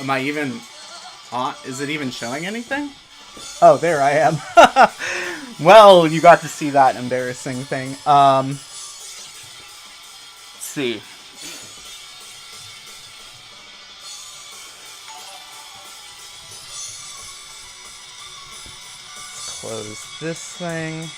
Am I even on? Is it even showing anything? Oh, there I am. Well, you got to see that embarrassing thing. Let's see. Close this thing.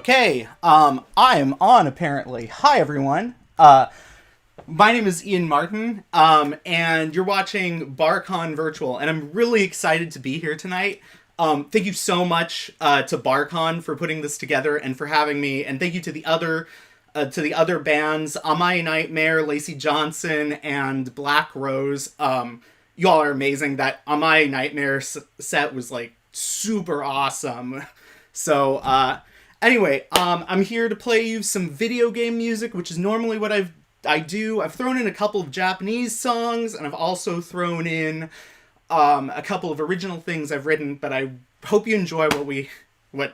Okay, I am on apparently. Hi everyone. My name is Ian Martyn, and you're watching BarCon Virtual, and I'm really excited to be here tonight. Thank you so much to BarCon for putting this together and for having me, and thank you to the other bands, Amai Nightmare, Lacey Johnson, and Black Rose. Y'all are amazing. That Amai Nightmare set was like super awesome. So, anyway, I'm here to play you some video game music, which is normally what I do. I've thrown in a couple of Japanese songs, and I've also thrown in a couple of original things I've written. But I hope you enjoy what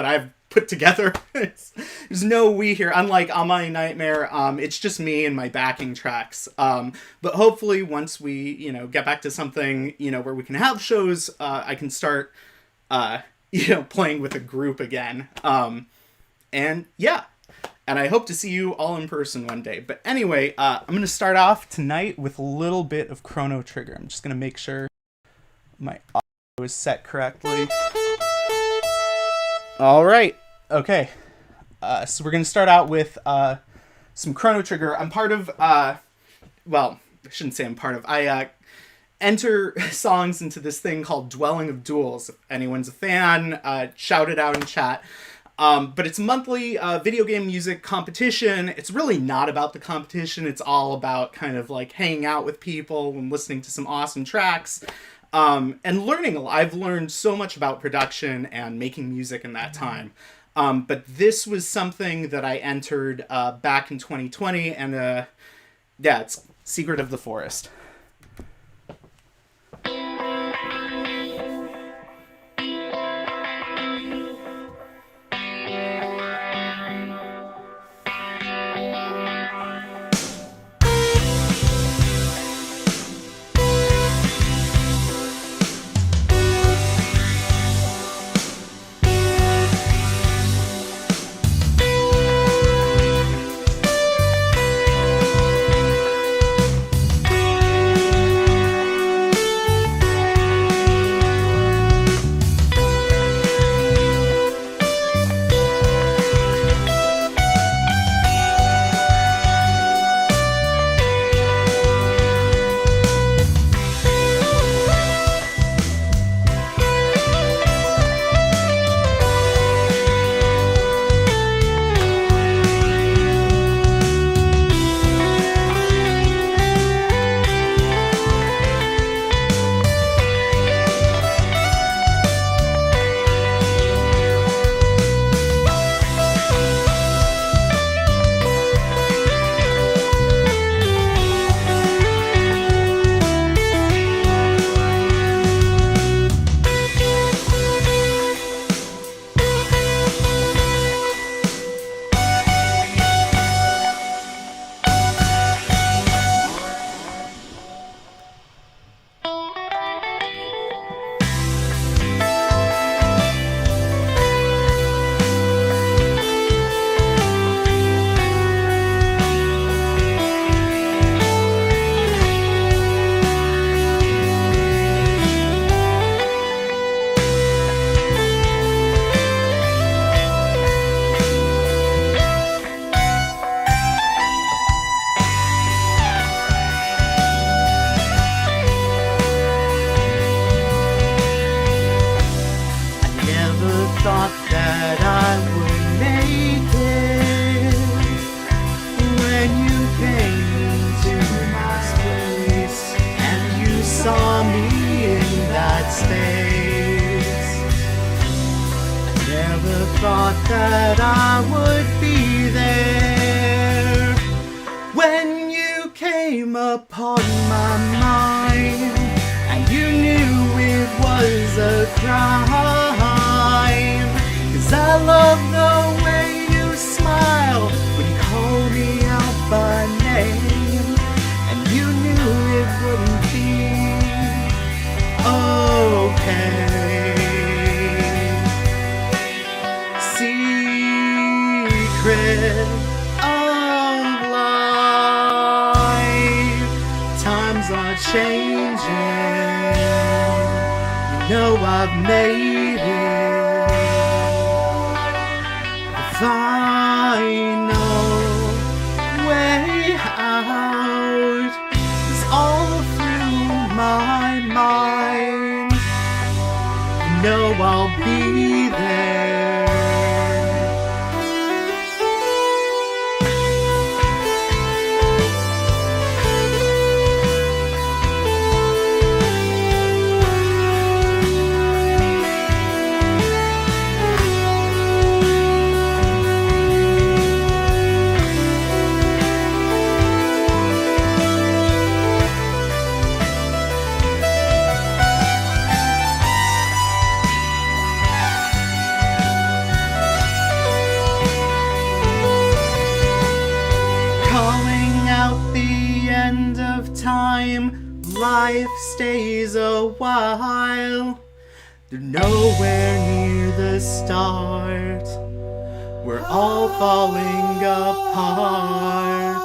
I've put together. There's no we here, unlike Amai Nightmare. It's just me and my backing tracks. But hopefully, once we get back to something where we can have shows, I can start playing with a group again. And yeah, and I hope to see you all in person one day. But anyway, I'm going to start off tonight with a little bit of Chrono Trigger. I'm just going to make sure my audio is set correctly. All right. Okay. So we're going to start out with some Chrono Trigger. I'm part of, well, I shouldn't say I'm part of. enter songs into this thing called Dwelling of Duels. If anyone's a fan, shout it out in chat. But it's a monthly video game music competition. It's really not about the competition. It's all about kind of like hanging out with people and listening to some awesome tracks. And learning a lot. I've learned so much about production and making music in that time. But this was something that I entered back in 2020, and yeah, it's Secret of the Forest. thought that I would be there when you came upon my mind, and you knew it was a crime, 'cause I love the way you smile when you call me out by name, and you knew it wouldn't be okay. Secret of life, times are changing, you know I've made it the final way out is all through my mind, you know I'll be there. Calling out the end of time, life stays a while. They're nowhere near the start, we're all falling apart.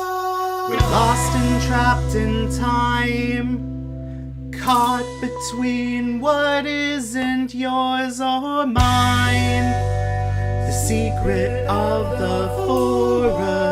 We're lost and trapped in time, caught between what isn't yours or mine. The secret of the forest.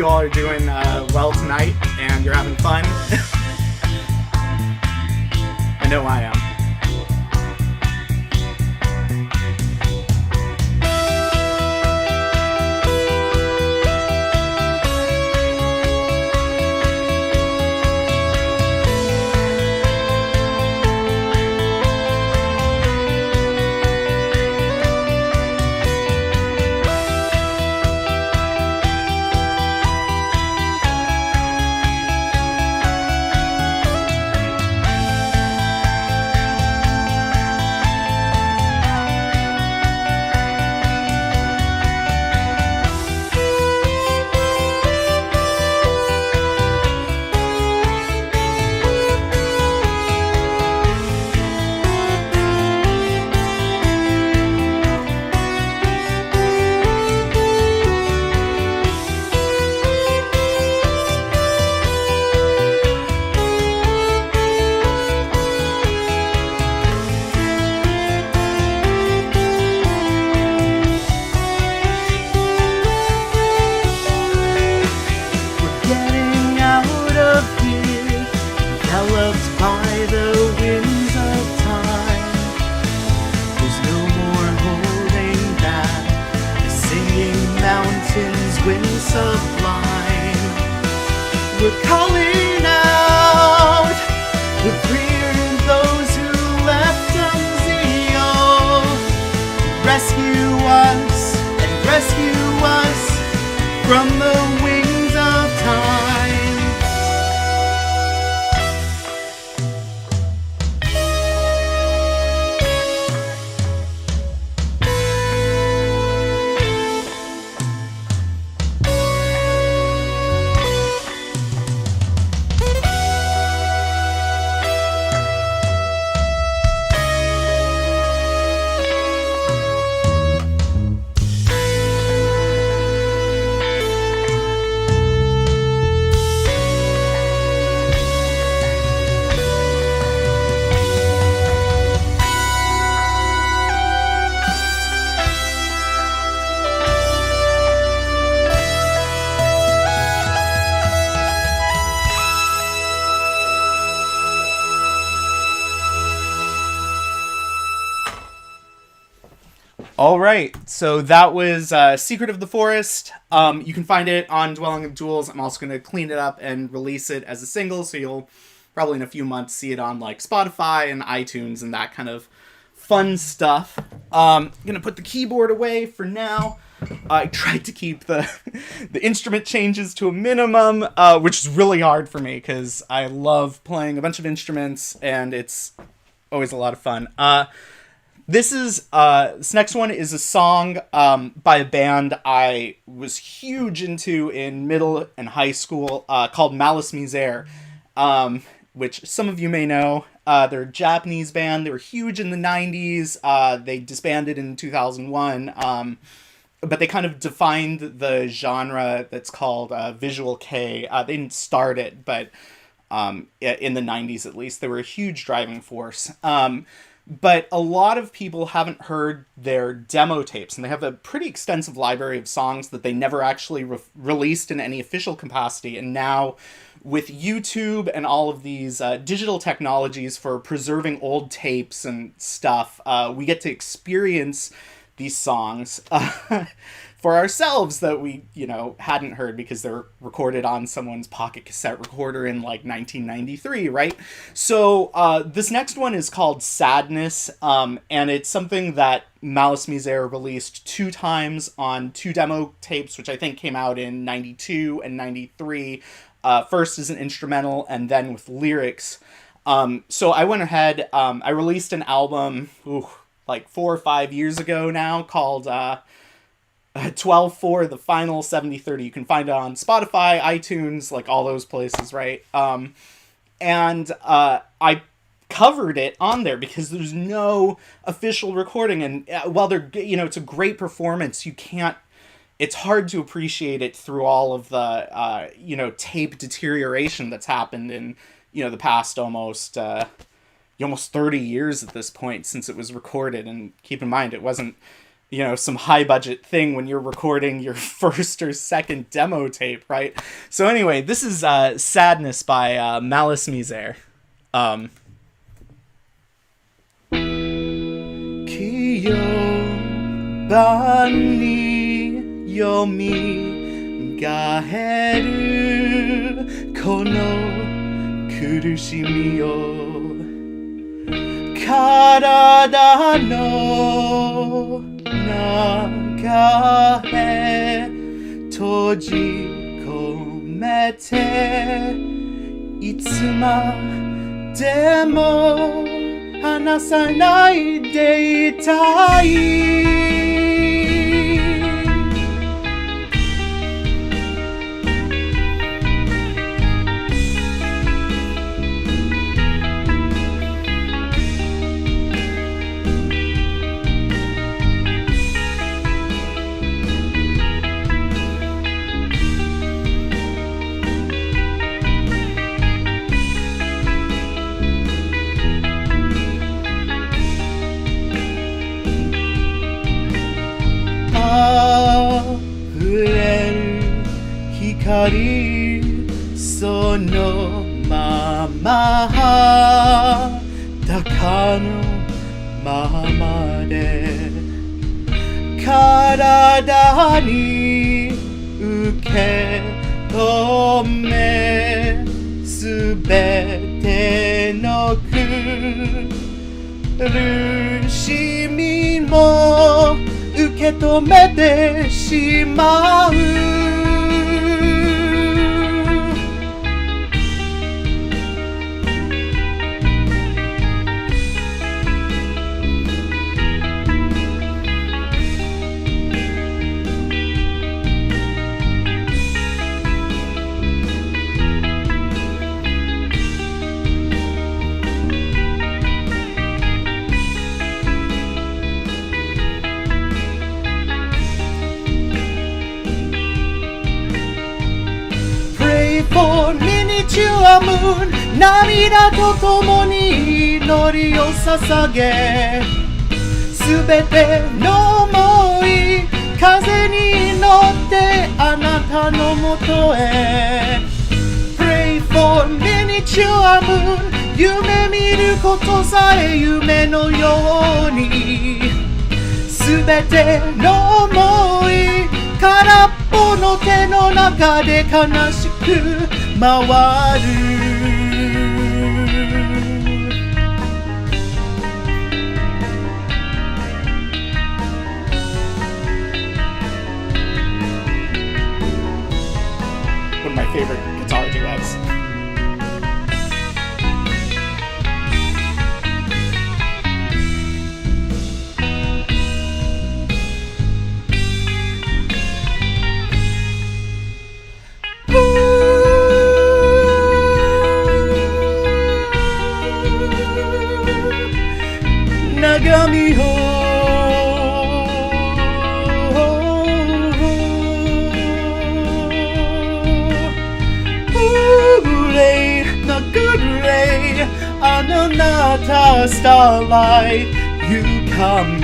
you all are doing well tonight and you're having fun. I know I am. We're calling out, we're freeing those who left unsealed. Rescue us and rescue us from the wings of time. All right, so that was Secret of the Forest. You can find it on Dwelling of Jewels. I'm also going to clean it up and release it as a single, so you'll probably in a few months see it on like Spotify and iTunes and that kind of fun stuff. I'm going to put the keyboard away for now. I tried to keep the instrument changes to a minimum, which is really hard for me because I love playing a bunch of instruments and it's always a lot of fun. This next one is a song by a band I was huge into in middle and high school called Malice Misere, which some of you may know. They're a Japanese band. They were huge in the 90s. They disbanded in 2001, but they kind of defined the genre that's called Visual Kei. They didn't start it, but in the 90s at least, they were a huge driving force. But a lot of people haven't heard their demo tapes, and they have a pretty extensive library of songs that they never actually released in any official capacity. And now, with YouTube and all of these digital technologies for preserving old tapes and stuff, we get to experience these songs for ourselves that we, hadn't heard because they're recorded on someone's pocket cassette recorder in like 1993, right? So this next one is called Sadness, and it's something that Malice Misere released 2 times on 2 demo tapes, which I think came out in 92 and 93, first as an instrumental and then with lyrics. So I went ahead, I released an album, like 4 or 5 years ago now called 12/4 The Final 70/30. You can find it on Spotify, iTunes, like all those places, right? And I covered it on there because there's no official recording, and while they're, it's a great performance, it's hard to appreciate it through all of the tape deterioration that's happened in the past almost 30 years at this point since it was recorded. And keep in mind, it wasn't some high budget thing when you're recording your first or second demo tape, right? So anyway, this is Sadness by Malice Misere. Kiyo bani yomi ga heru kono kurushimi o karada no中へ閉じ込めていつまでも離さないでいたい光そのまま裸のままで体に受け止めすべての苦しみも受け止めてしまうFor miniature moon 涙とともに祈りを捧げすべての想い風に乗ってあなたのもとへ Pray for miniature moon 夢見ることさえ夢のようにすべての想い空っぽの手の中で悲しく回るOne of my favorite guitar duets. Nagami ho Ray, the good ray Ananata starlight You come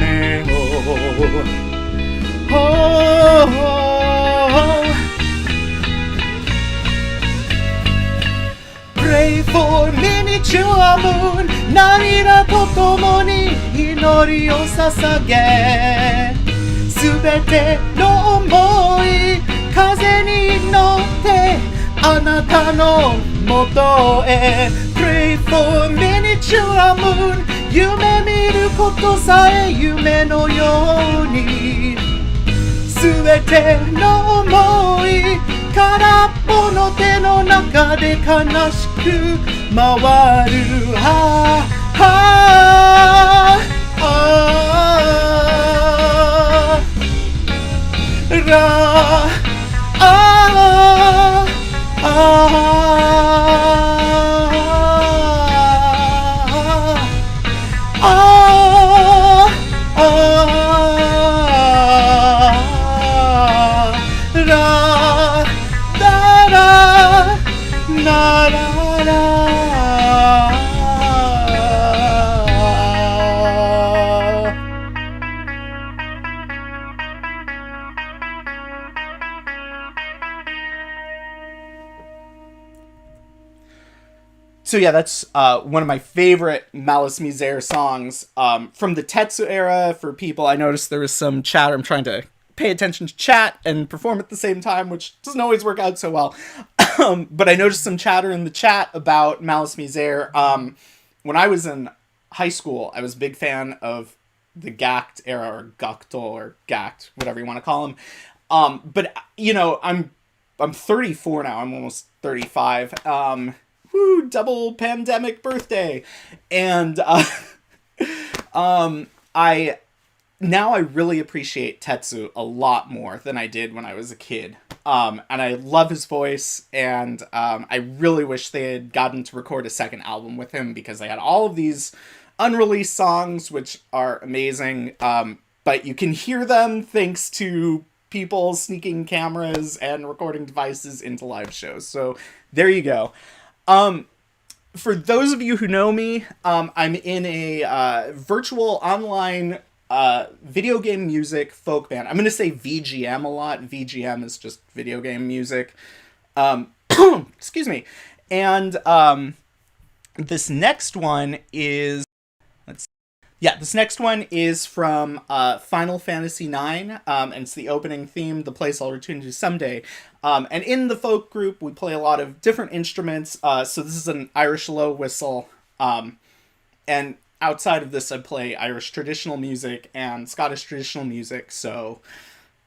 Pray for miniature moon 涙とともに祈りを捧げすべての想い風に乗ってあなたのもとへ Pray for miniature moon 夢見ることさえ夢のようにすべての想い空っぽの手の中で悲しく回る So yeah, that's one of my favorite Malice Misere songs from the Tetsu era. For people, I noticed there was some chatter. I'm trying to pay attention to chat and perform at the same time, which doesn't always work out so well. But I noticed some chatter in the chat about Malice Misere. When I was in high school, I was a big fan of the Gact era, or Gacto, or Gact, whatever you want to call him. But you know, I'm 34 now. I'm almost 35. Woo, double pandemic birthday, and I really appreciate Tetsu a lot more than I did when I was a kid. And I love his voice, and I really wish they had gotten to record a second album with him, because they had all of these unreleased songs, which are amazing. But you can hear them thanks to people sneaking cameras and recording devices into live shows. So there you go. For those of you who know me, I'm in a virtual online video game music folk band. I'm going to say VGM a lot. VGM is just video game music. Excuse me. And this next one is... this next one is from Final Fantasy IX, and it's the opening theme, The Place I'll Return to Someday. And in the folk group, we play a lot of different instruments, so this is an Irish low whistle, and outside of this, I play Irish traditional music and Scottish traditional music, so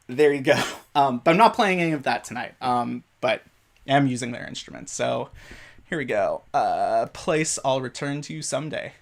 there you go. But I'm not playing any of that tonight, but I am using their instruments, so here we go. Place I'll Return to Someday.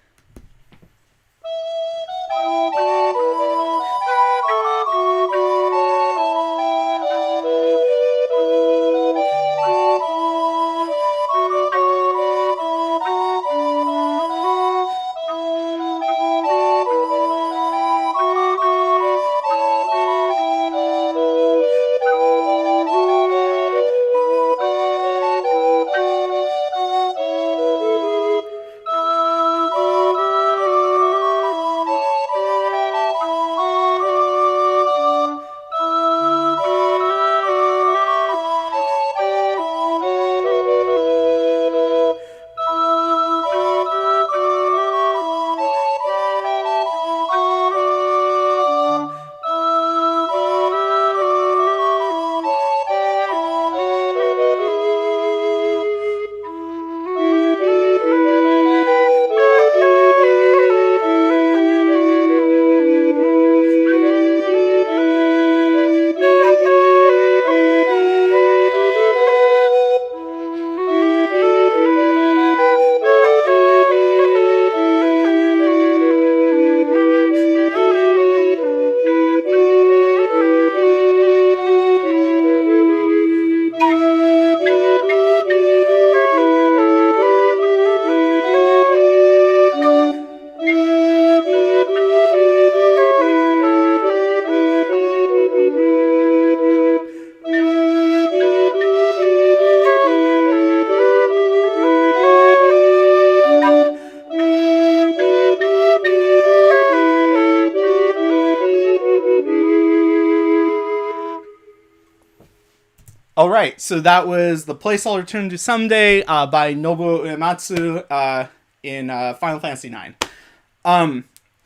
All right, so that was The Place I'll Return to Someday by Nobuo Uematsu in Final Fantasy IX.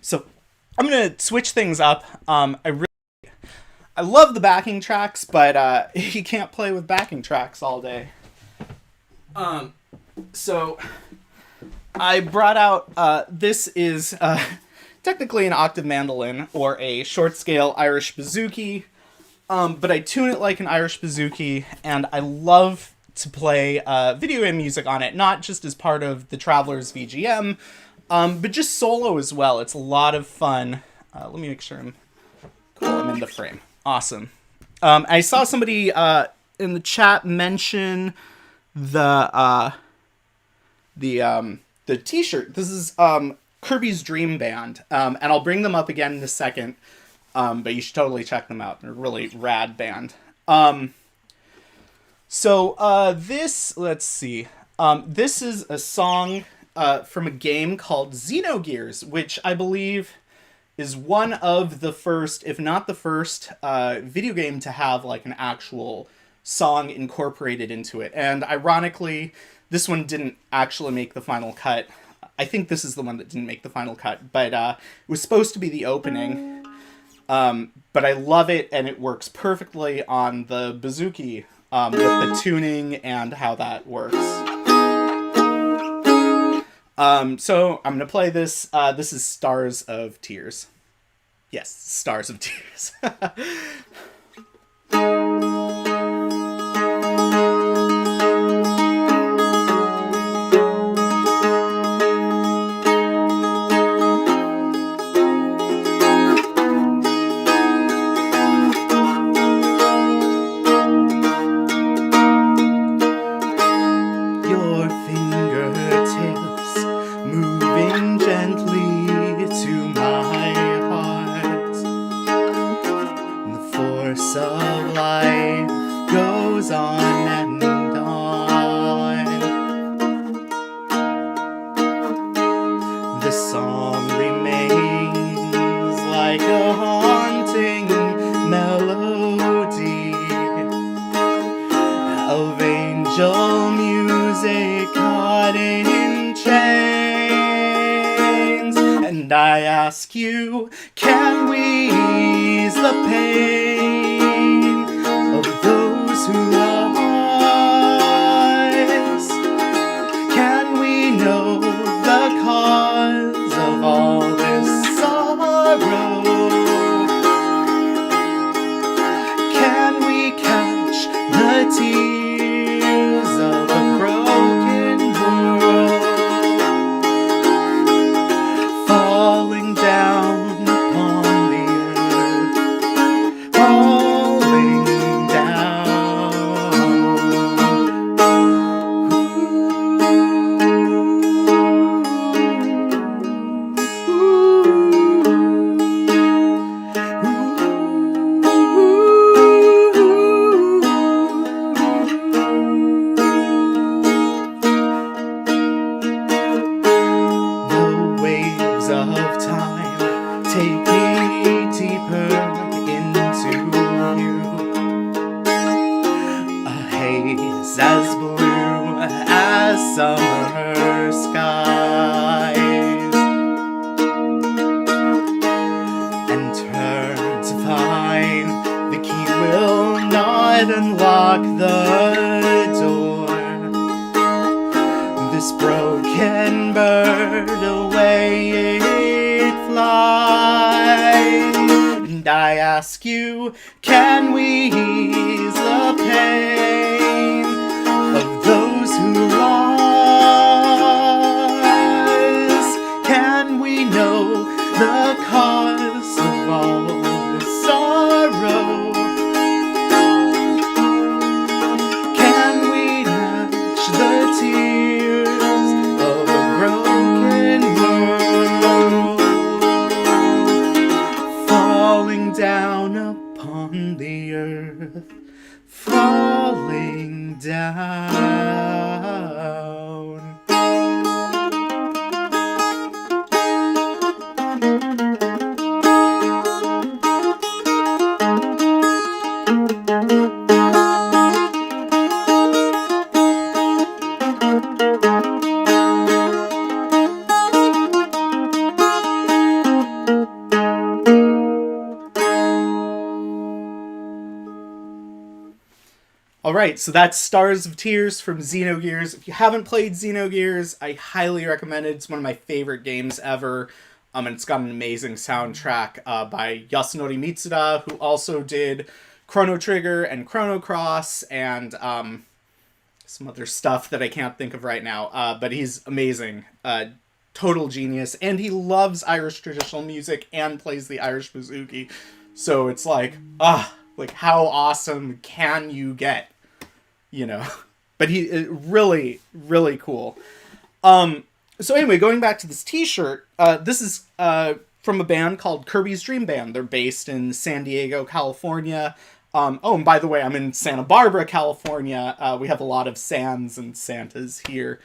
So I'm gonna switch things up. I love the backing tracks, but you can't play with backing tracks all day. So I brought out this is technically an octave mandolin or a short scale Irish bouzouki. But I tune it like an Irish bouzouki, and I love to play video game music on it, not just as part of the Travelers VGM, but just solo as well. It's a lot of fun. Let me make sure I'm in the frame. Awesome. I saw somebody in the chat mention the t-shirt. This is Kirby's Dream Band, and I'll bring them up again in a second. But you should totally check them out. They're a really rad band. This, let's see. This is a song from a game called Xenogears, which I believe is one of the first, if not the first, video game to have like an actual song incorporated into it. And ironically, this one didn't actually make the final cut. I think this is the one that didn't make the final cut, but it was supposed to be the opening. But I love it, and it works perfectly on the bouzouki, with the tuning and how that works. So I'm gonna play this. This is Stars of Tears. Yes, Stars of Tears. Your fingertips moving gently to my heart. The force of life goes on and on. The song remains like a haunting melody of angel music caught in chains. And I ask you, can we ease the pain of those who lost? Can we know the cause of all this sorrow? Can we catch the tears of a broken world falling down upon the earth, falling down? The waves of time take me deeper into you. A haze as blue as summer skies, and turn to find the key will not unlock the door. This broken bird, away it flies. And I ask you, can we ease the pain of those who lost? Can we know the cause of all the sorrow? Can we match the tears of a broken world falling down upon the earth, falling down? Alright, so that's Stars of Tears from Xenogears. If you haven't played Xenogears, I highly recommend it. It's one of my favorite games ever. And it's got an amazing soundtrack by Yasunori Mitsuda, who also did Chrono Trigger and Chrono Cross and some other stuff that I can't think of right now. But he's amazing. Total genius. And he loves Irish traditional music and plays the Irish bouzouki. So it's like how awesome can you get? You know? But he really, really cool. So anyway, going back to this t-shirt, this is from a band called Kirby's Dream Band. They're based in San Diego, California. And by the way, I'm in Santa Barbara, California. We have a lot of Sans and Santas here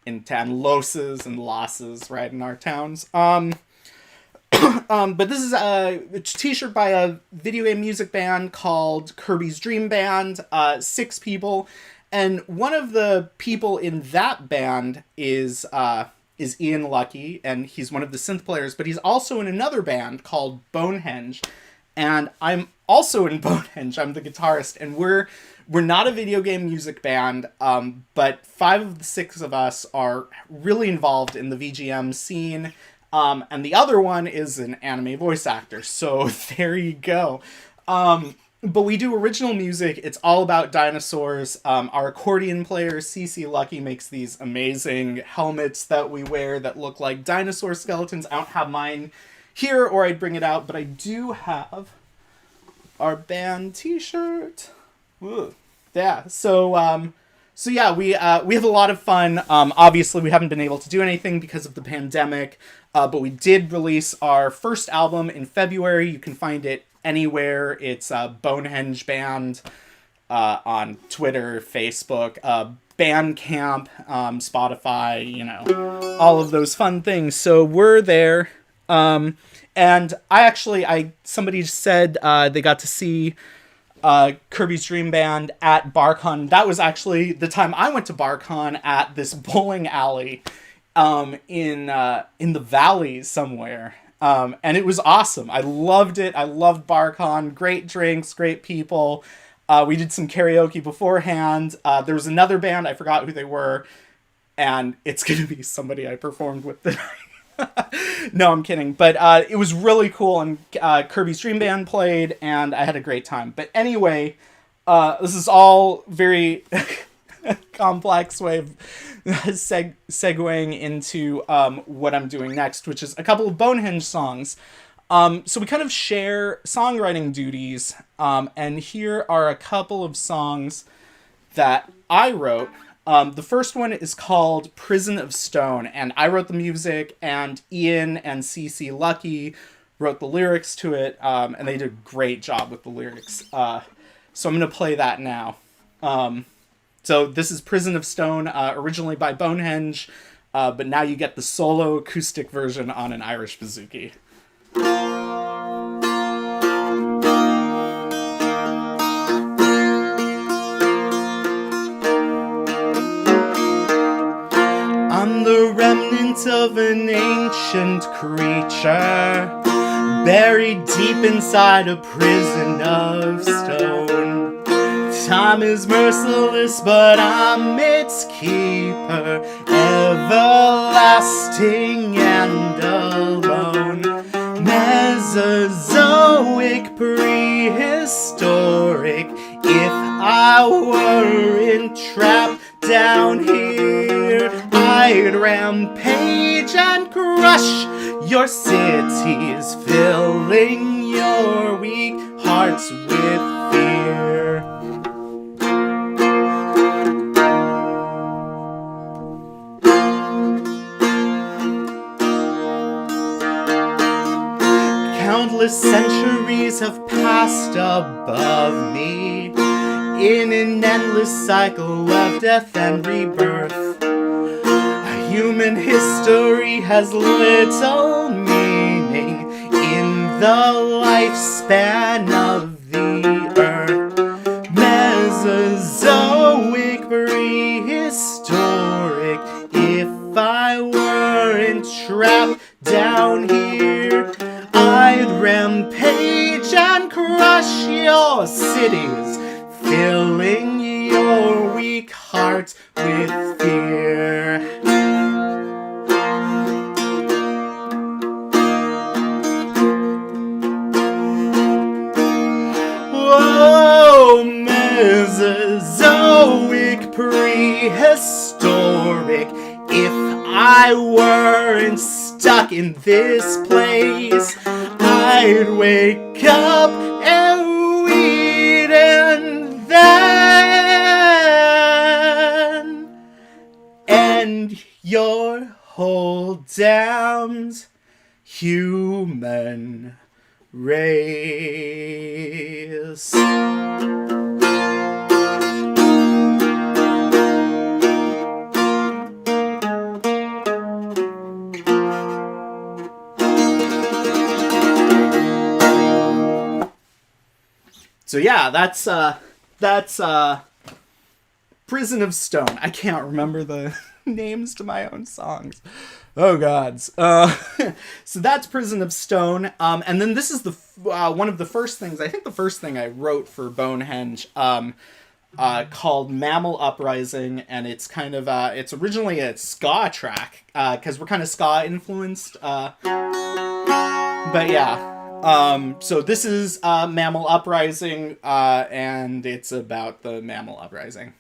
in town. Loses and Losses, right, in our towns. But this is a t-shirt by a video game music band called Kirby's Dream Band. 6 people, and one of the people in that band is Ian Lucky, and he's one of the synth players. But he's also in another band called Bonehenge, and I'm also in Bonehenge. I'm the guitarist, and we're not a video game music band, but 5 of the 6 of us are really involved in the VGM scene. And the other one is an anime voice actor. So there you go. But we do original music. It's all about dinosaurs. Our accordion player, CC Lucky, makes these amazing helmets that we wear that look like dinosaur skeletons. I don't have mine here, or I'd bring it out, but I do have our band t-shirt. Ooh. Yeah. So yeah, we have a lot of fun. Obviously, we haven't been able to do anything because of the pandemic, but we did release our first album in February. You can find it anywhere. It's Bonehenge Band on Twitter, Facebook, Bandcamp, Spotify, all of those fun things. So we're there. And somebody said they got to see Kirby's Dream Band at BarCon. That was actually the time I went to BarCon at this bowling alley in the valley somewhere. And it was awesome. I loved it. I loved BarCon. Great drinks, great people. We did some karaoke beforehand. There was another band, I forgot who they were, and it's going to be somebody I performed with tonight. No, I'm kidding. But it was really cool, and Kirby's Dream Band played, and I had a great time. But anyway, this is all very complex way of segueing into what I'm doing next, which is a couple of Bonehenge songs. So we kind of share songwriting duties, and here are a couple of songs that I wrote. The first one is called Prison of Stone, and I wrote the music, and Ian and CC Lucky wrote the lyrics to it, and they did a great job with the lyrics. So I'm going to play that now. So this is Prison of Stone, originally by Bonehenge, but now you get the solo acoustic version on an Irish bouzouki. I'm the remnant of an ancient creature, buried deep inside a prison of stone. Time is merciless, but I'm its keeper, everlasting and alone. Mesozoic, prehistoric, if I were entrapped down here, I'd rampage and crush your cities, filling your weak hearts with fear. Countless centuries have passed above me in an endless cycle of death and rebirth. Human history has little meaning in the lifespan of the earth. Mesozoic, prehistoric, if I were entrapped down here, I'd rampage and crush your cities, filling your weak heart with fear. Whoa, Mesozoic, prehistoric, if I weren't stuck in this place, I'd wake up and weed and then end your whole damned human race. So yeah, that's Prison of Stone. I can't remember the names to my own songs. Oh gods. So that's Prison of Stone. And then this is the one of the first things. I think the first thing I wrote for Bonehenge. Called Mammal Uprising, and it's kind of it's originally a ska track because we're kind of ska influenced. But yeah. So this is Mammal Uprising, and it's about the mammal uprising.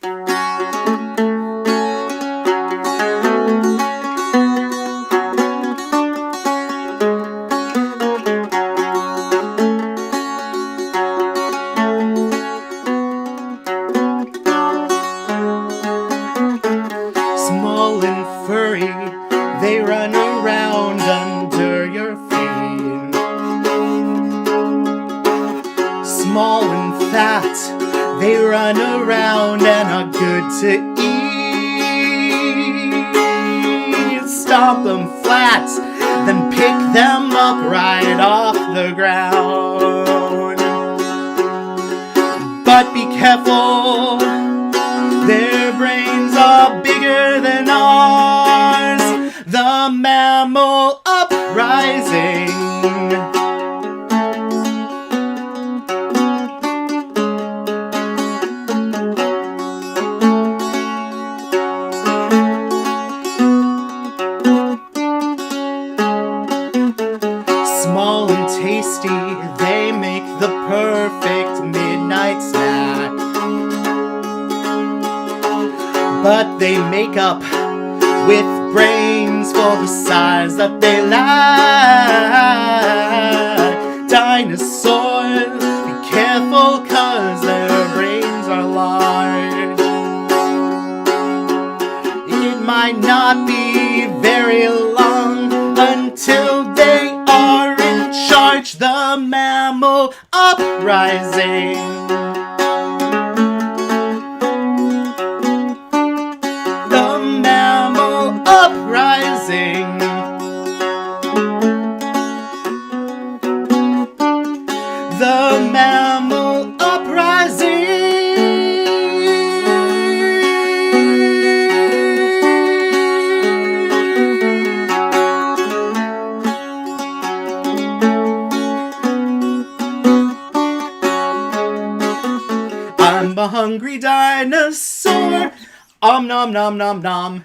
Small and furry, they run around under your feet. Small and fat, they run around and are good to eat. Stomp them flat, then pick them up right off the ground. But be careful, their brains are bigger than ours. The mammal uprising. Small and tasty, they make the perfect midnight snack. But they make up with brains for the size that they lack. Dinosaurs, be careful cause their brains are large. It might not be very long until they are in charge. The mammal uprising. Uprising. The mammal uprising. I'm a hungry dinosaur. Nom nom nom nom.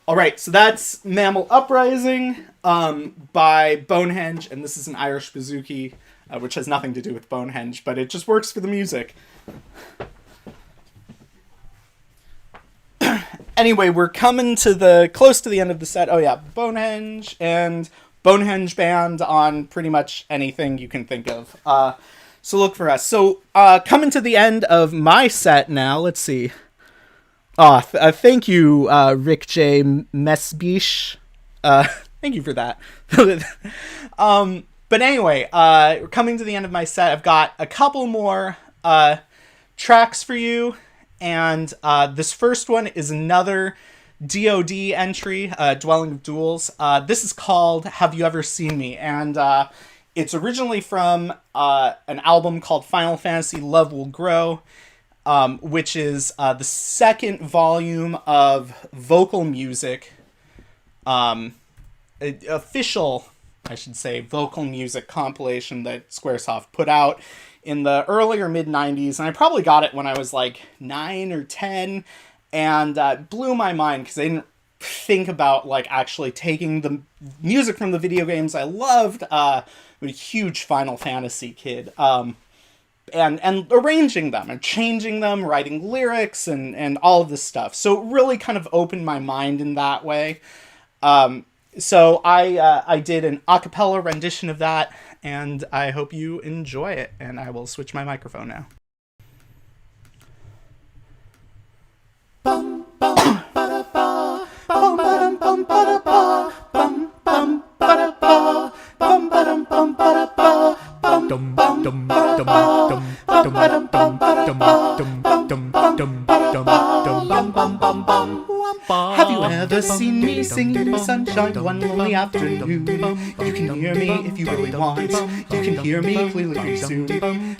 Alright, so that's Mammal Uprising by Bonehenge, and this is an Irish bouzouki, which has nothing to do with Bonehenge, but it just works for the music. Anyway, we're coming to close to the end of the set. Oh yeah, Bonehenge and Bonehenge Band on pretty much anything you can think of. So look for us. So coming to the end of my set now, let's see. Thank you, Rick J. Mesbish. Thank you for that. But anyway, we're coming to the end of my set. I've got a couple more tracks for you, and this first one is another DoD entry, Dwelling of Duels. This is called Have You Ever Seen Me? And it's originally from an album called Final Fantasy Love Will Grow, which is the second volume of vocal music, official, I should say, vocal music compilation that Squaresoft put out in the earlier mid-90s, and I probably got it when I was like 9 or 10, and it blew my mind because I didn't think about like actually taking the music from the video games I loved. I'm a huge Final Fantasy kid. And arranging them and changing them, writing lyrics and all of this stuff. So it really kind of opened my mind in that way. So I did an a cappella rendition of that, and I hope you enjoy it. And I will switch my microphone now. Bum, bum, ba-da-ba, bum, ba-dum, bum, ba-da-ba, bum, bum, ba-da-ba, bum, ba-dum, bum, ba-da-ba, bum, dum, dum, dum, dum, dum, dum, dum, dum, dum, dum, dum, dum, dum, dum, bum, bum, bum, bum. Have you ever ever seen me singing in the sunshine one lonely afternoon? You can hear me if you really want. You can hear me clearly pretty soon.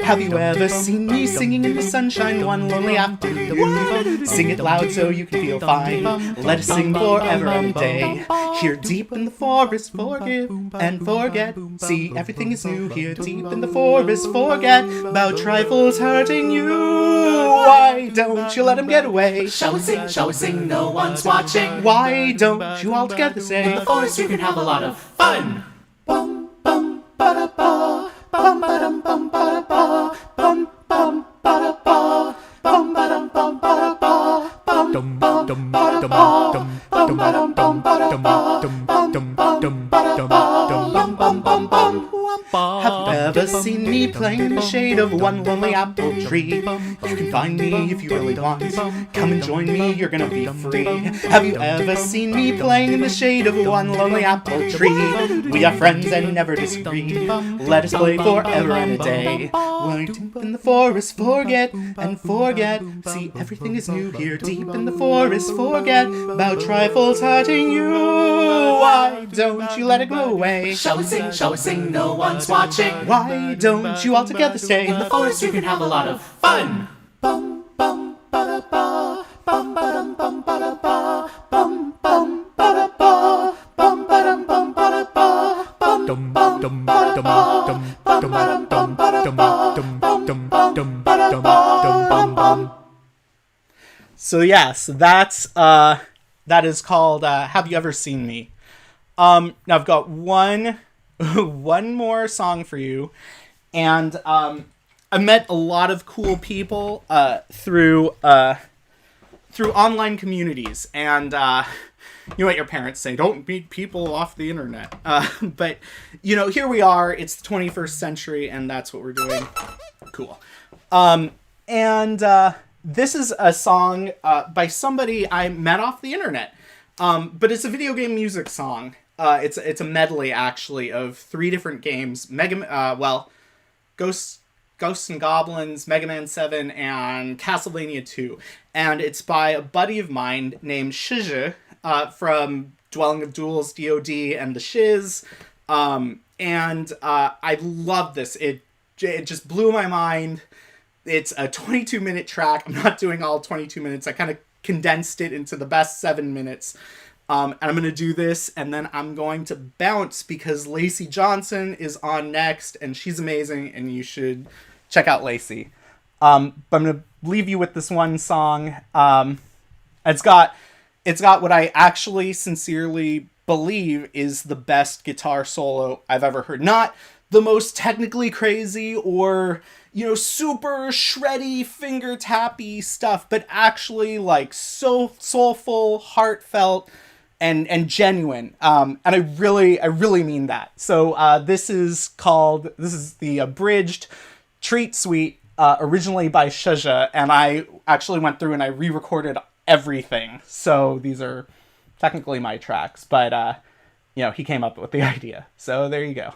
Have you ever seen me singing in the sunshine one lonely afternoon? Sing it loud so you can feel fine. Let us sing forever and a day. Here deep in the forest, forgive and forget. See, everything is new here deep in the forest. Forget about trifles hurting you. Why don't you let them get away? Shall we sing, no one's watching. Why don't you all together say, In the forest you can have a lot of fun. bum bum ba da ba, bum ba dum bum ba da ba, bum bum ba da ba, bum ba dum bum ba da ba, bum bum ba da ba, bum ba dum bum ba da ba, bum bum ba da ba, bum bum bum bum. Have you ever seen me playing in the shade of one lonely apple tree? You can find me if you really want. Come and join me, you're gonna be free. Have you ever seen me playing in the shade of one lonely apple tree? We are friends and never disagree. Let us play forever and a day. We're deep in the forest, forget and forget. See, everything is new here deep in the forest. Forget about trifles hurting you. Why don't you let it go away? Shall we sing, no one's watching. Why don't you all together stay? In the forest you can have a lot of fun. Bum bum ba da ba, bum ba dum bum ba da ba, bum bum ba da ba, bum ba dum bum ba da ba, bum bum ba da ba, bum ba dum bum ba da ba, bum bum ba da ba, bum bum. So yes, that is called Have You Ever Seen Me? Now I've got one more song for you, and I met a lot of cool people through online communities, and you know what your parents say, don't meet people off the internet. But you know, here we are. It's the 21st century, and that's what we're doing. Cool. This is a song by somebody I met off the internet, but it's a video game music song. It's a medley actually of 3 different games: Ghosts and Goblins, Mega Man 7, and Castlevania 2. And it's by a buddy of mine named Shizhe from Dwelling of Duels, DoD, and The Shiz. I love this. It just blew my mind. It's a 22-minute track. I'm not doing all 22 minutes. I kind of condensed it into the best 7 minutes. And I'm going to do this, and then I'm going to bounce because Lacey Johnson is on next, and she's amazing, and you should check out Lacey. But I'm going to leave you with this one song. It's got what I actually sincerely believe is the best guitar solo I've ever heard. Not the most technically crazy or, you know, super shreddy, finger tappy stuff, but actually like so soulful, heartfelt, and genuine. And I really mean that. So this is the abridged Treat Suite, originally by Shizhe, and I actually went through and I re-recorded everything. So these are technically my tracks, but you know, he came up with the idea. So there you go.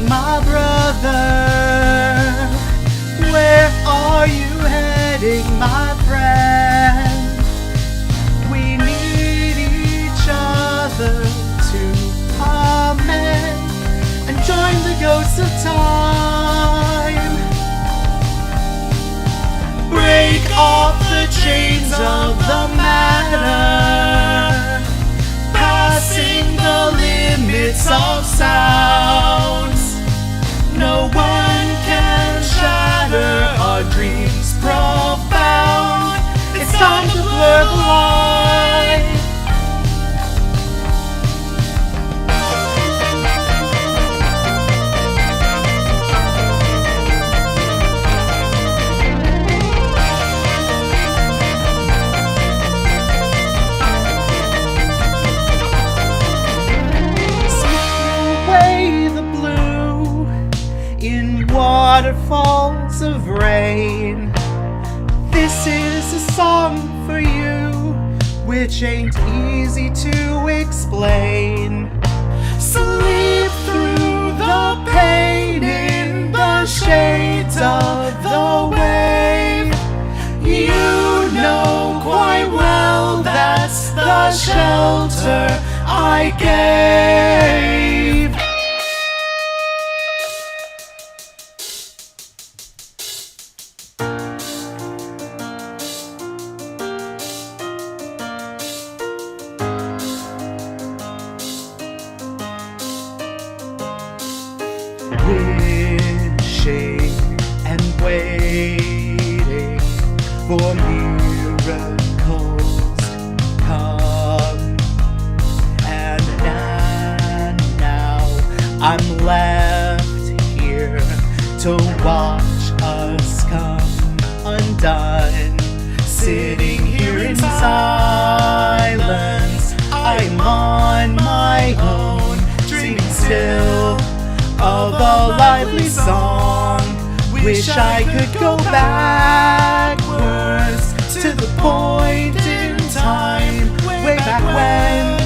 My brother, where are you heading, my friend? We need each other to amend and join the ghosts of time. Break off the chains of the matter, passing the limits of sounds. No one can shatter our dreams profound. It's time to blur the line. This is a song for you, which ain't easy to explain. Sleep through the pain in the shades of the wave. You know quite well that's the shelter I gave. Wishing and waiting for miracles to come, and now I'm left here to watch us come undone. Sitting here in silence, I'm on my own, dreaming still of a lively song. Wish I could go backwards to the point in time, way back when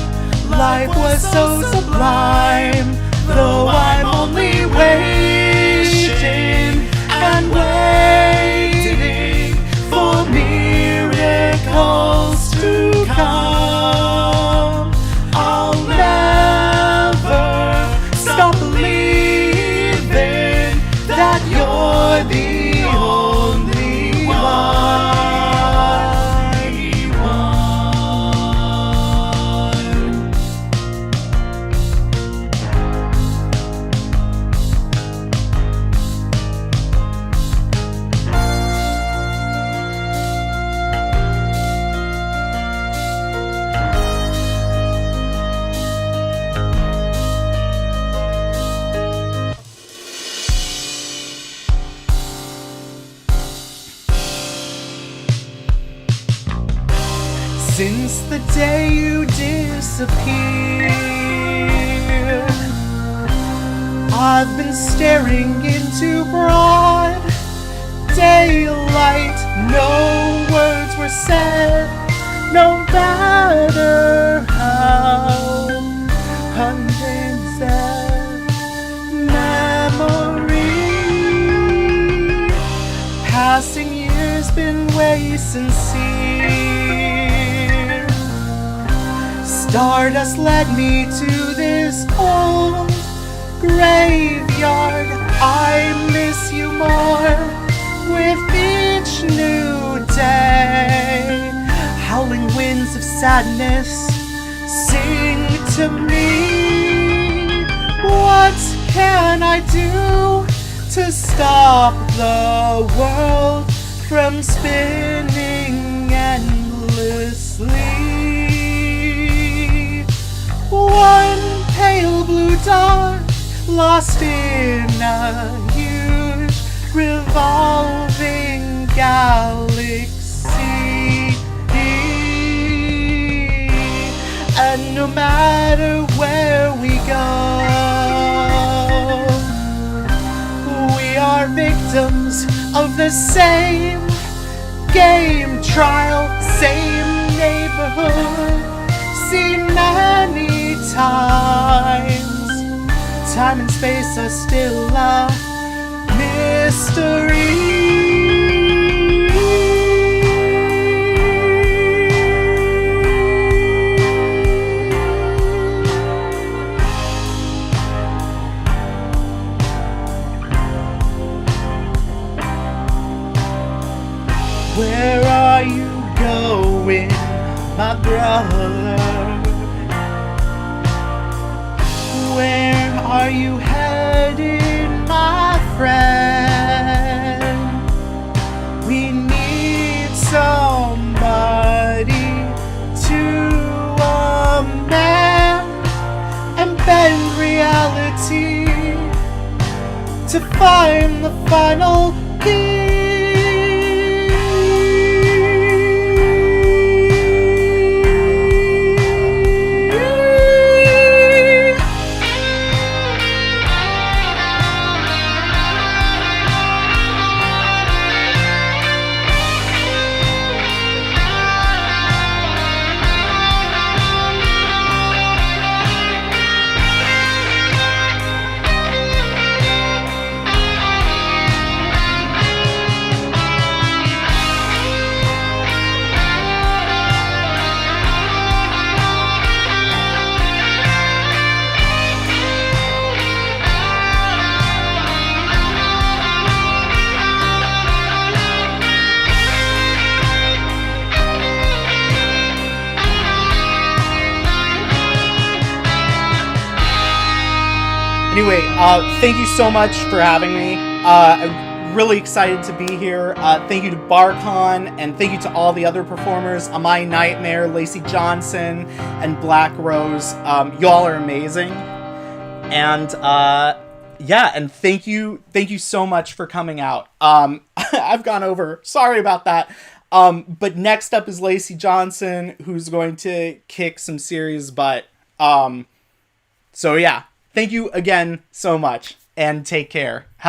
life was so sublime. Though I'm only waiting and waiting for miracles to come, I'll never stop believing that you're the only one. Since the day you disappeared, I've been staring into broad daylight. No words were said, no matter how condensed memory. Passing years been way sincere. Stardust led me to this old graveyard. I miss you more with each new day. Howling winds of sadness sing to me. What can I do to stop the world from spinning endlessly? One pale blue dot lost in a huge revolving galaxy. And no matter where we go, we are victims of the same game. Trial, same neighborhood, seen many times. Time and space are still a mystery. Where are you going, my brother? Where are you headed, my friend? We need somebody to amend and bend reality to find the final key. Anyway, thank you so much for having me. I'm really excited to be here. Thank you to BarCon, and thank you to all the other performers, Amai Nightmare, Lacey Johnson, and Black Rose. Y'all are amazing. And and thank you so much for coming out. I've gone over. Sorry about that. But next up is Lacey Johnson, who's going to kick some serious butt. So yeah, thank you again so much, and take care.